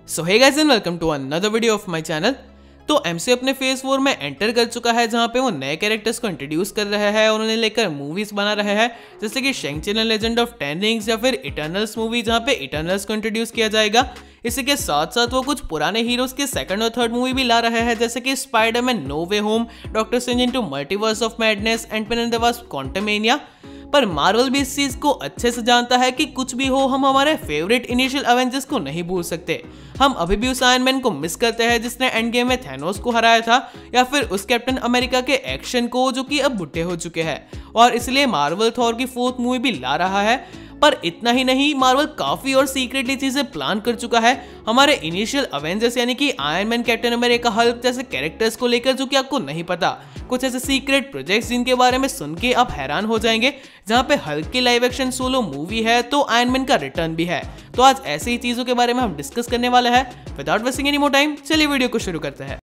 So hey guys and welcome to another video of my channel. तो MCU अपने phase 4 में enter कर चुका है, जहां पे वो नए कैरेक्टर्स को इंट्रोड्यूस कर रहे हैं और उन्हें लेकर मूवीज बना रहे हैं, जैसे कि Shang Chi and legend of ten rings या फिर इटर्नल्स मूवी, जहां पे इटर्नल्स को इंट्रोड्यूस किया जाएगा। इसी के साथ साथ वो कुछ पुराने हीरोज के सेकंड और थर्ड मूवी भी ला रहे हैं, जैसे कि Spiderman no way home, Doctor Strange into Multiverse of Madness, Antman and the Wasp Quantumania. पर मार्वल भी इस चीज को अच्छे से जानता है कि कुछ भी हो, हम हमारे फेवरेट इनिशियल एवेंजर्स को नहीं भूल सकते। हम अभी भी उस आयरन मैन को मिस करते हैं जिसने एंड गेम में थैनोस को हराया था, या फिर उस कैप्टन अमेरिका के एक्शन को जो कि अब बुढ़े हो चुके हैं। और इसलिए मार्वल थॉर की 4th मूवी भी ला रहा है। पर इतना ही नहीं, मार्वल काफी और सीक्रेटली चीजें प्लान कर चुका है हमारे इनिशियल अवेंजर्स यानी कि iron man, captain America, Hulk जैसे कैरेक्टर्स को लेकर, जो कि आपको नहीं पता। कुछ ऐसे सीक्रेट प्रोजेक्ट्स जिनके बारे में सुन के आप हैरान हो जाएंगे, जहां पे हल्क की लाइव एक्शन सोलो मूवी है तो आयरन मैन का रिटर्न भी है। तो आज ऐसी ही चीजों के बारे में हम डिस्कस करने वाले हैं। Without wasting any more time, चलिए वीडियो को शुरू करते हैं।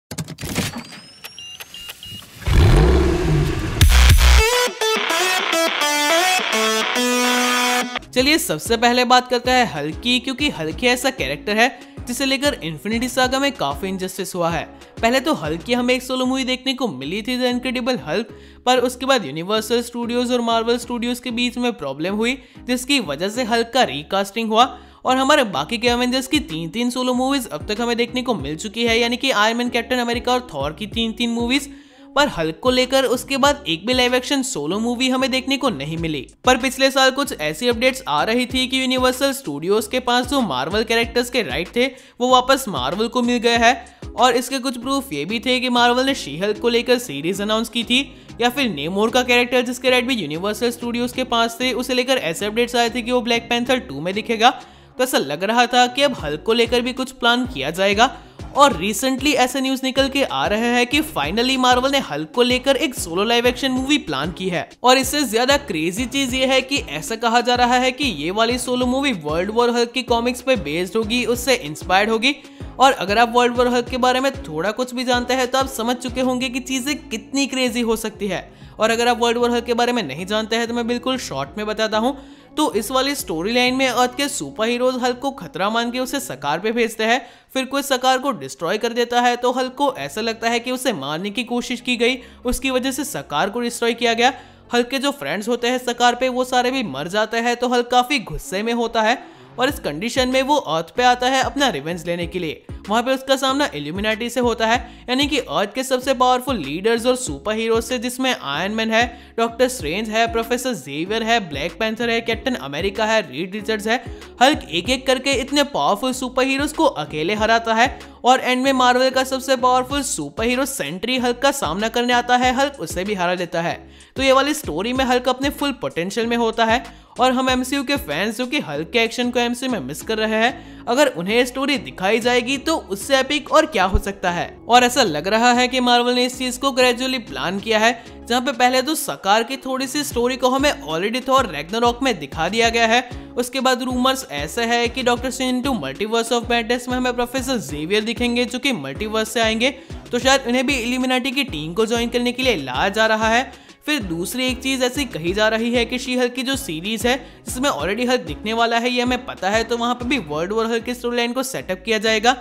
चलिए सबसे पहले बात करते हैं हल्क की, क्योंकि हल्क ही ऐसा कैरेक्टर है जिसे लेकर इन्फिनिटी सागा में काफी इनजस्टिस हुआ है। पहले तो हल्क की हमें एक सोलो मूवी देखने को मिली थी, द इनक्रेडिबल हल्क, पर उसके बाद यूनिवर्सल स्टूडियोज और मार्वल स्टूडियोज के बीच में प्रॉब्लम हुई, जिसकी वजह से हल्क का रीकास्टिंग हुआ। और हमारे बाकी के एवेंजर्स की 3 सोलो मूवीज अब तक हमें देखने को मिल चुकी है, यानी कि आयरन मैन, कैप्टन अमेरिका और थॉर की 3 मूवीज। पर हल्क को लेकर उसके बाद एक भी लाइव एक्शन सोलो मूवी हमें देखने को नहीं मिली। पर पिछले साल कुछ ऐसी अपडेट्स आ रही थी कि यूनिवर्सल स्टूडियोज के पास जो मार्वल कैरेक्टर्स के राइट थे वो वापस मार्वल को मिल गए हैं। और इसके कुछ प्रूफ ये भी थे कि मार्वल ने शी हल्क को लेकर सीरीज अनाउंस की थी, या फिर नेमोर का कैरेक्टर जिसके राइट भी यूनिवर्सल स्टूडियोज के पास थे, उसे लेकर ऐसे अपडेट्स आए थे कि वो ब्लैक पैंथर 2 में दिखेगा। तो ऐसा लग रहा था कि अब हल्क को लेकर भी कुछ प्लान किया जाएगा। और रिसेंटली ऐसे न्यूज निकल के आ रहे हैं कि फाइनली मार्वल ने हल्क को लेकर एक solo live action movie plan की है। और इससे ज्यादा क्रेजी चीज ये है कि ऐसा कहा जा रहा है कि ये वाली solo movie world war Hulk की कॉमिक्स पे बेस्ड होगी, उससे इंस्पायर्ड होगी। और अगर आप वर्ल्ड वॉर हल्क के बारे में थोड़ा कुछ भी जानते हैं तो आप समझ चुके होंगे कि चीजें कितनी क्रेजी हो सकती है। और अगर आप वर्ल्ड वॉर हल्क के बारे में नहीं जानते हैं तो मैं बिल्कुल शॉर्ट में बताता हूँ। तो इस वाली स्टोरी लाइन में अर्थ के सुपर हीरोज हल्क को खतरा मान के उसे सकार पे भेजते हैं, फिर कोई सकार को डिस्ट्रॉय कर देता है तो हल्क को ऐसा लगता है कि उसे मारने की कोशिश की गई, उसकी वजह से सकार को डिस्ट्रॉय किया गया। हल्क के जो फ्रेंड्स होते हैं सकार पे वो सारे भी मर जाते हैं, तो हल्क काफी गुस्से में होता है और इस कंडीशन में वो अर्थ पे आता है अपना रिवेंज लेने के लिए। वहां पे उसका सामना इल्यूमिनाटी से होता है, यानी कि अर्थ के सबसे पावरफुल लीडर्स और सुपर हीरोज से, जिसमें आयरन मैन है, डॉक्टर स्ट्रेंज है, प्रोफेसर जेवियर है, ब्लैक पैंथर है, कैप्टन अमेरिका है, रीड रिचर्ड्स है। हल्क एक एक करके इतने पावरफुल सुपर हीरोज को अकेले हराता है और एंड में मार्वल का सबसे powerful super hero Sentry Hulk का सामना करने आता है, हल्क उसे भी हरा देता है। तो ये वाली स्टोरी में हल्क अपने फुल पोटेंशियल में होता है। और हम एमसीयू के फैंस जो कि हल्क के एक्शन को एमसीयू में मिस कर रहे हैं, अगर उन्हें ये स्टोरी दिखाई जाएगी तो उससे एपिक और क्या हो सकता है। और ऐसा लग रहा है कि मार्वल ने इस चीज को ग्रेजुअली प्लान किया है, जहां पे पहले तो सकार की थोड़ी सी स्टोरी को हमें ऑलरेडी थॉर रैग्नारोक में दिखा दिया गया है। उसके बाद रूमर्स ऐसे है कि doctor Strange into Multiverse of madness में हमें प्रोफेसर जेवियर दिखेंगे जो कि मल्टीवर्स से आएंगे, तो शायद उन्हें भी इल्यूमिनाटी की टीम को ज्वाइन करने के लिए लाया जा रहा है। फिर दूसरी एक चीज ऐसी कही जा रही है कि शी हल्क की जो सीरीज है जिसमें ऑलरेडी हल्क दिखने वाला है, ये हमें पता है, तो वहां पर भी वर्ल्ड वॉर हल्क की स्टोरी लाइन को सेटअप किया जाएगा।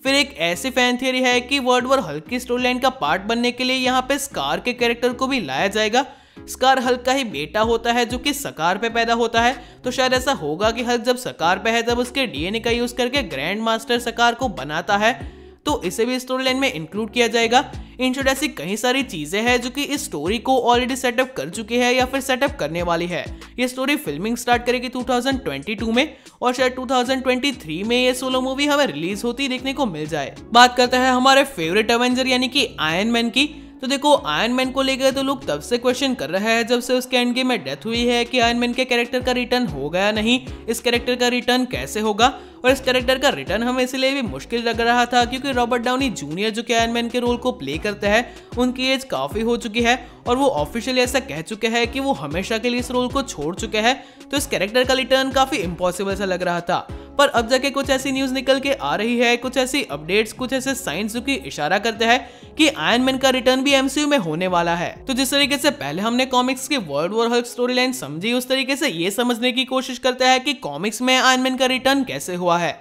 फिर एक ऐसी फैन थियरी है कि वर्ल्ड वॉर हल्क की स्टोरी लाइन का पार्ट बनने के लिए यहाँ पे स्कार के कैरेक्टर को भी लाया जाएगा। स्कार हल्क का ही बेटा होता है जो कि सकार पे पैदा होता है, तो शायद ऐसा होगा कि हल्क जब सकार पे है तब उसके डीएनए का यूज करके ग्रैंड मास्टर सकार को बनाता है, तो इसे भी स्टोरी लाइन में इंक्लूड किया जाएगा। इन शॉर्ट ऐसी कई सारी चीजें हैं जो कि इस स्टोरी को ऑलरेडी सेटअप कर चुकी है या फिर सेटअप करने वाली है। ये स्टोरी फिल्मिंग स्टार्ट करेगी 2022 में और शायद 2023 में ये सोलो मूवी हमें रिलीज होती देखने को मिल जाए। बात करते हैं हमारे फेवरेट एवेंजर यानी कि आयरन मैन की। तो देखो, आयरन मैन को लेकर तो लोग तब से क्वेश्चन कर रहे हैं जब से उसके एंड गेम में डेथ हुई है कि आयरन मैन के कैरेक्टर का रिटर्न होगा या नहीं, इस कैरेक्टर का रिटर्न कैसे होगा। और इस कैरेक्टर का रिटर्न हमें इसलिए भी मुश्किल लग रहा था क्योंकि रॉबर्ट डाउनी जूनियर जो कि आयरन मैन के रोल को प्ले करते हैं, उनकी एज काफी हो चुकी है और वो ऑफिशियली ऐसा कह चुके हैं कि वो हमेशा के लिए इस रोल को छोड़ चुके हैं। तो इस कैरेक्टर का रिटर्न काफी इम्पॉसिबल सा लग रहा था। पर अब जाके कुछ ऐसी न्यूज निकल के आ रही है, कुछ ऐसी अपडेट्स, कुछ ऐसे साइंस जो कि इशारा करते हैं कि आयरन मैन का रिटर्न भी एमसीयू में होने वाला है। तो जिस तरीके से पहले हमने कॉमिक्स की world war Hulk story line समझी, उस तरीके से ये समझने की कोशिश करते हैं कि कॉमिक्स में आयरन मैन का रिटर्न कैसे हुआ है।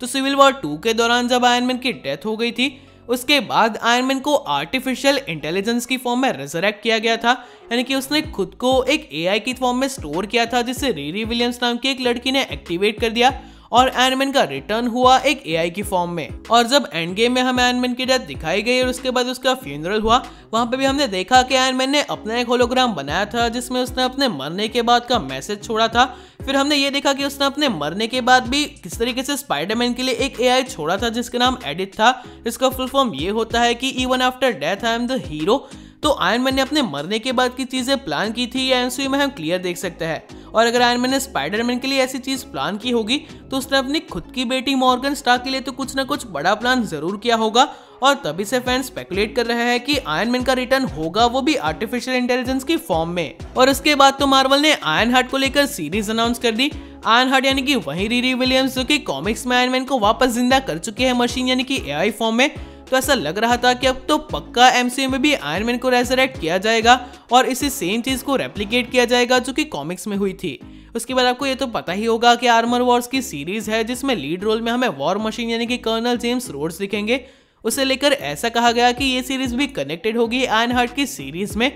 तो सिविल वॉर 2 के दौरान जब आयरन मैन की डेथ हो गई थी, उसके बाद आयरन मैन को आर्टिफिशियल इंटेलिजेंस की फॉर्म में रिजरेक्ट किया गया था, यानी कि उसने खुद को एक एआई की फॉर्म में स्टोर किया था, जिसे रिरी विलियम्स नाम की एक लड़की ने एक्टिवेट कर दिया और आयरन मैन का रिटर्न हुआ एक एआई की फॉर्म में। और जब एंड गेम में हमें आयरन मैन की डेथ दिखाई गई और उसके बाद उसका फ्यूनरल हुआ, वहां पे भी हमने देखा कि आयरन मैन ने अपना एक होलोग्राम बनाया था जिसमें उसने अपने मरने के बाद का मैसेज छोड़ा था। फिर हमने ये देखा कि उसने अपने मरने के बाद भी किस तरीके से स्पाइडरमैन के लिए एक एआई छोड़ा था जिसका नाम एडिट था। इसका फुल फॉर्म ये होता है कि even after death I am the hero. तो आयरन मैन ने अपने मरने के बाद की चीजें प्लान की थी, एमसीयू में हम क्लियर देख सकते हैं। और अगर आयरन मैन ने स्पाइडरमैन के लिए ऐसी चीज प्लान की होगी तो उसने अपनी खुद की बेटी मॉर्गन स्टार्क के लिए तो कुछ ना कुछ बड़ा प्लान जरूर किया होगा। और तभी से फैंस स्पेकुलेट कर रहे हैं कि आयरन मैन का रिटर्न होगा, वो भी आर्टिफिशियल इंटेलिजेंस की फॉर्म में। और उसके बाद तो मार्वल ने आयरन हार्ट को लेकर सीरीज अनाउंस कर दी। आयरन हार्ट यानी कि वही रिरी विलियम्स जो कि कॉमिक्स में आयरन मैन को वापस जिंदा कर चुके हैं मशीन यानी कि एआई फॉर्म में। तो ऐसा लग रहा था कि अब तो पक्का एमसीयू में भी आयरन मैन को रेजरेक्ट किया जाएगा और इसी सेम चीज को रेप्लिकेट किया जाएगा जो कि कॉमिक्स में हुई थी। उसके बाद आपको ये तो पता ही होगा कि आर्मर वॉर्स की सीरीज है जिसमें लीड रोल में हमें वॉर मशीन यानी कि कर्नल जेम्स रोड्स दिखेंगे। उसे लेकर ऐसा कहा गया कि ये सीरीज भी कनेक्टेड होगी आयरन हार्ट की सीरीज में।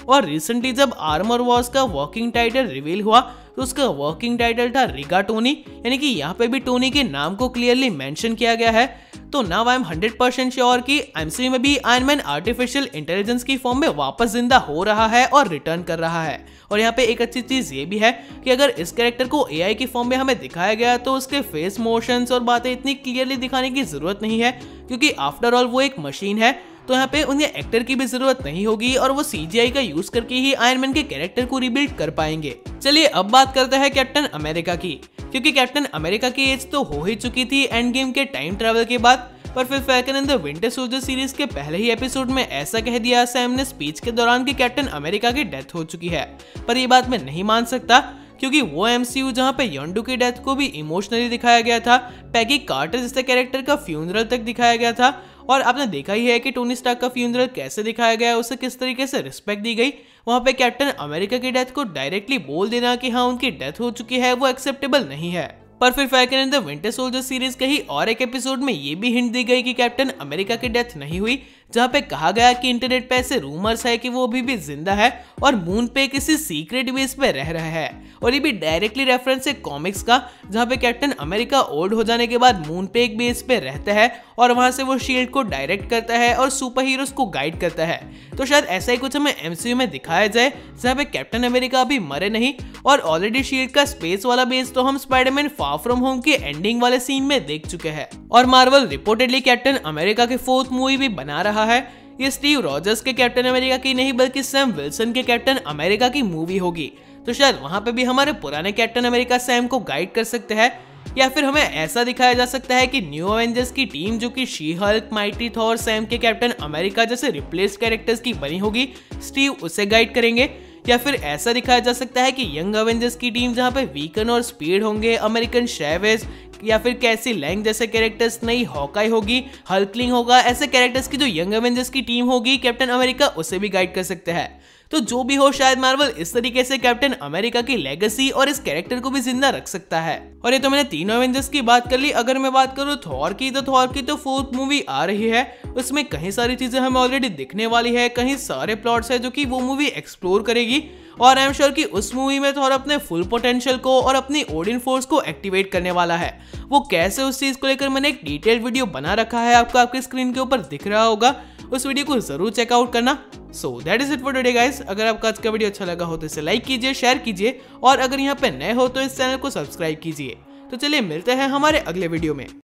और रिसेंटली जब आर्मर वॉर्स का वर्किंग टाइटल रिवील हुआ तो उसका वर्किंग टाइटल था रिगाटोनी, यानी कि यहाँ पे भी टोनी के नाम को क्लियरली मेंशन किया गया है। तो नाउ आई एम 100% श्योर कि एमसीयू में भी आयरन मैन आर्टिफिशियल इंटेलिजेंस की फॉर्म में वापस जिंदा हो रहा है और रिटर्न कर रहा है। और यहाँ पे एक अच्छी चीज ये भी है कि अगर इस कैरेक्टर को एआई की फॉर्म में हमें दिखाया गया तो उसके फेस मोशंस और बातें इतनी क्लियरली दिखाने की जरूरत नहीं है, क्योंकि आफ्टर ऑल वो एक मशीन है। तो यहाँ पे उन्हें एक्टर की भी जरूरत नहीं होगी और वो सीजीआई का यूज करके ही आयरन मैन के कैरेक्टर को रिबिल्ड कर पाएंगे। चलिए अब बात करते हैं कैप्टन अमेरिका की, क्योंकि कैप्टन अमेरिका की एज तो हो ही चुकी थी एंड गेम के टाइम ट्रैवल के बाद। पर फिर falcon and the winter soldier series के पहले ही एपिसोड में ऐसा कह दिया सैम ने स्पीच के दौरान कि कैप्टन अमेरिका की डेथ हो चुकी है। पर ये बात मैं नहीं मान सकता, क्योंकि वो एमसीयू जहां पे योंडू की डेथ को भी इमोशनली दिखाया गया था, पैगी कार्टर जैसे कैरेक्टर का फ्यूनरल तक दिखाया गया था, और आपने देखा ही है कि टोनी स्टार्क का फ्यूनरल कैसे दिखाया गया, उसे किस तरीके से रिस्पेक्ट दी गई। वहां पे कैप्टन अमेरिका की डेथ को डायरेक्टली बोल देना कि हाँ उनकी डेथ हो चुकी है वो एक्सेप्टेबल नहीं है। पर फिर falcon and the winter soldier series के ही और एक एपिसोड में ये भी हिंट दी गई कि कैप्टन अमेरिका की डेथ नहीं हुई, जहां पे कहा गया कि इंटरनेट पे ऐसे रूमर्स है कि वो अभी भी जिंदा है और मून पे किसी सीक्रेट बेस पे रह रहा है। और ये भी डायरेक्टली रेफरेंस है कॉमिक्स का, जहां पे कैप्टन अमेरिका ओल्ड हो जाने के बाद मून पे एक बेस पे रहता है और वहां से वो शील्ड को डायरेक्ट करता है और सुपर हीरोज को गाइड करता है। तो शायद ऐसा ही कुछ हमें एमसीयू में दिखाया जाए, जहां पे कैप्टन अमेरिका अभी मरे नहीं और ऑलरेडी शील्ड का स्पेस वाला बेस तो हम स्पाइडरमैन फार फ्रॉम होम के एंडिंग वाले सीन में देख चुके हैं। और मार्वल रिपोर्टेडली कैप्टन अमेरिका की 4th मूवी भी बना रहा है। ये स्टीव रॉजर्स के कैप्टन अमेरिका की नहीं बल्कि सैम विल्सन के कैप्टन अमेरिका की मूवी होगी। तो शायद वहां पे भी हमारे पुराने कैप्टन अमेरिका सैम को गाइड कर सकते हैं, या फिर हमें ऐसा दिखाया जा सकता है कि न्यू एवेंजर्स की टीम जो कि she Hulk, mighty Thor, Sam के कैप्टन अमेरिका जैसे रिप्लेस कैरेक्टर्स की बनी होगी, स्टीव उसे गाइड करेंगे। या फिर ऐसा दिखाया जा सकता है कि यंग एवेंजर्स की टीम जहां पे वीकन और स्पीड होंगे, अमेरिकन शेवेज या फिर कैसी लैंग जैसे कैरेक्टर्स, नई हॉकाई होगी, हल्कलिंग होगा, ऐसे कैरेक्टर्स की जो यंग एवेंजर्स की टीम होगी कैप्टन अमेरिका उसे भी गाइड कर सकते हैं। तो जो भी हो, शायद मार्वल इस तरीके से कैप्टन अमेरिका की लेगेसी और इस कैरेक्टर को भी जिंदा रख सकता है। और ये तो मैंने तीनों एवेंजर्स की बात कर ली। अगर मैं बात करूँ थॉर की, तो थॉर की तो 4th मूवी आ रही है। उसमें कहीं सारी चीजें हमें ऑलरेडी दिखने वाली है, कहीं सारे प्लॉट्स है जो कि वो मूवी एक्सप्लोर करेगी। और आई एम श्योर कि उस मूवी में थॉर अपने फुल पोटेंशियल को और अपनी ओडिन फोर्स को एक्टिवेट करने वाला है। वो कैसे, उस चीज को लेकर मैंने एक डिटेल्ड वीडियो बना रखा है, आपको आपके स्क्रीन के ऊपर दिख रहा होगा। उस वीडियो को जरूर चेकआउट करना। So that is it for today guys. अगर आपको आज का वीडियो अच्छा लगा हो तो इसे लाइक कीजिए, शेयर कीजिए, और अगर यहाँ पे नए हो तो इस चैनल को सब्सक्राइब कीजिए। तो चलिए मिलते हैं हमारे अगले वीडियो में।